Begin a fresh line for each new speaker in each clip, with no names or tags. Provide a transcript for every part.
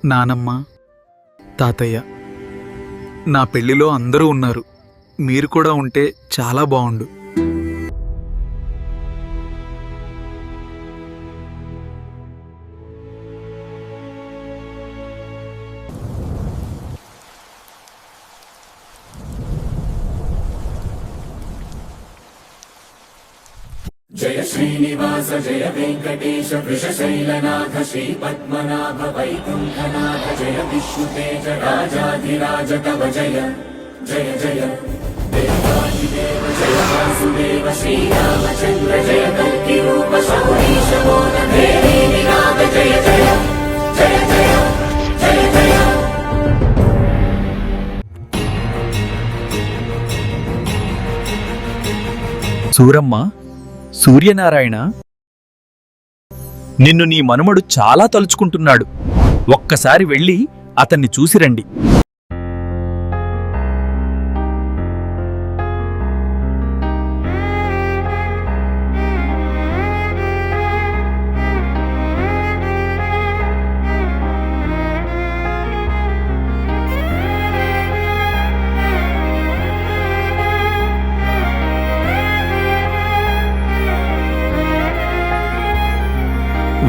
నానమ్మ, తాతయ్య, నా పెళ్లిలో అందరూ ఉన్నారు. మీరు కూడా ఉంటే చాలా బావుండు.
జయ శ్రీనివాస జయ వెంకటేశ వృషశైలనాథ శ్రీ పద్మనాభ వైకుంఠనాథ జయ విష్ణుతేజ రాజాధిరాజ తవ జయ జయ జయ దేవాదిదేవ జయ వాసుదేవ శ్రీరామచంద్ర జయ కల్కి రూప శౌరీశ మోన దేవీ నినాద జయ జయ జయ జయ జయ జయ.
సూరమ్మ, సూర్యనారాయణ, నిన్ను నీ మనుమడు చాలా తలుచుకుంటున్నాడు. ఒక్కసారి వెళ్ళి అతన్ని చూసిరండి.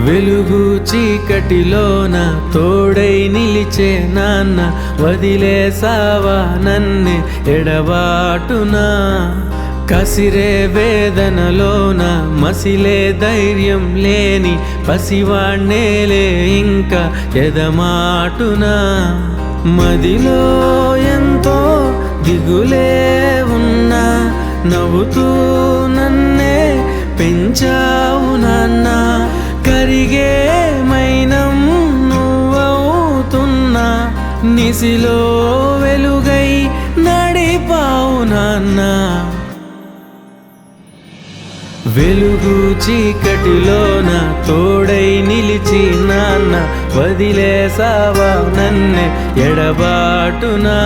వెలుగు చీకటిలోన తోడై నిలిచే నాన్న, వదిలేసావా నన్నే ఎడబాటునా. కసిరే వేదనలోన మసిలే ధైర్యం లేని పసివాణ్ణేలే ఇంకా ఎదమాటునా. మదిలో ఎంతో దిగులే ఉన్నా, నవ్వుతూ నన్నే పెంచావు నాన్న. కరిగే మైనం నువ్వవుతున్నా, నిసిలో వెలుగై నడిపావు నాన్న. వెలుగు చీకటిలోన తోడై నిలిచి నాన్న, వదిలేసావా నన్నే ఎడబాటునా.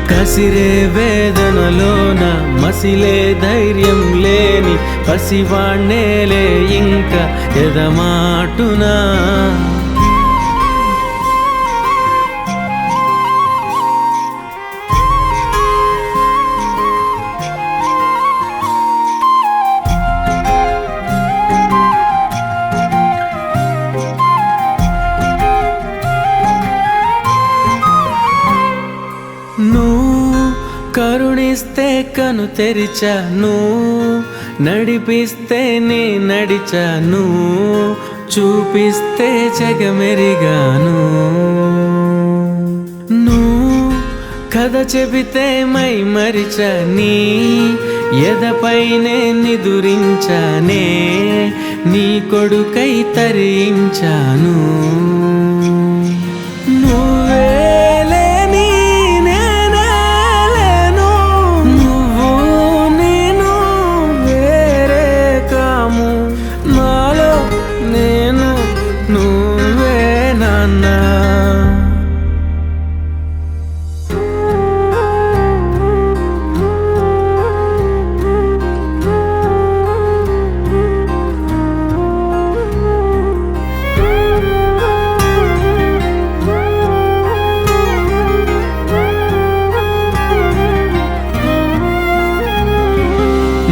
కసిరే వేదనలోన మసిలే ధైర్యం లేని పసివాణ్ణేలే ఇంకా ఎదమాటునా. కరుణిస్తే కను తెరిచాను, నడిపిస్తే నీ నడిచాను, చూపిస్తే జగమెరిగాను. నువ్వు కథ చెబితే మై మరిచని, ఎదపైనే నిదురించానే, నీ కొడుకై తరించాను.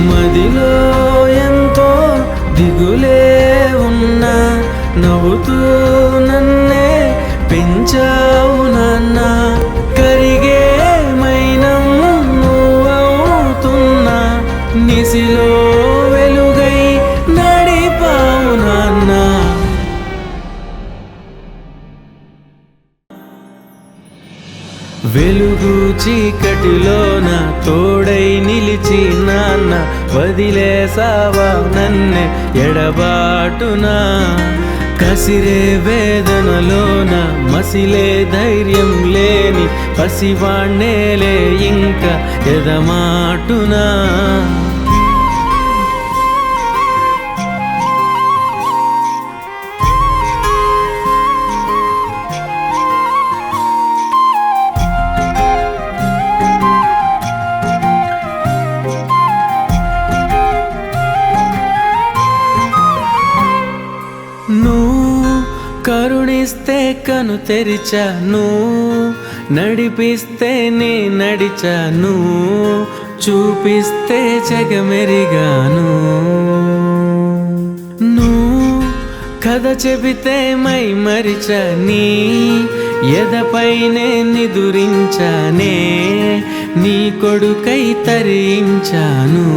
మదిలో ఎంతో దిగులే ఉన్నా, నవ్వుతూ నన్నే పెంచావు నాన్న. కరిగే మైనం నువ్వవుతున్నా, నిసిలో వెలుగై నడిపావు నాన్న. వెలుగు చీకటిలోన తోడై నిలిచి నాన్న, వదిలేసావా నన్నే ఎడబాటునా. కసిరే వేదనలోన మసిలే ధైర్యం లేని పసివాణ్ణేలే ఇంకా ఎదమాటునా. కరుణిస్తే కను తెరిచాను, నడిపిస్తే నే నడిచాను, చూపిస్తే జగమెరిగాను. నువ్వు కథ చెబితే మై మరిచని, ఎదపైనే నిదురించానే, నీ కొడుకై తరించాను.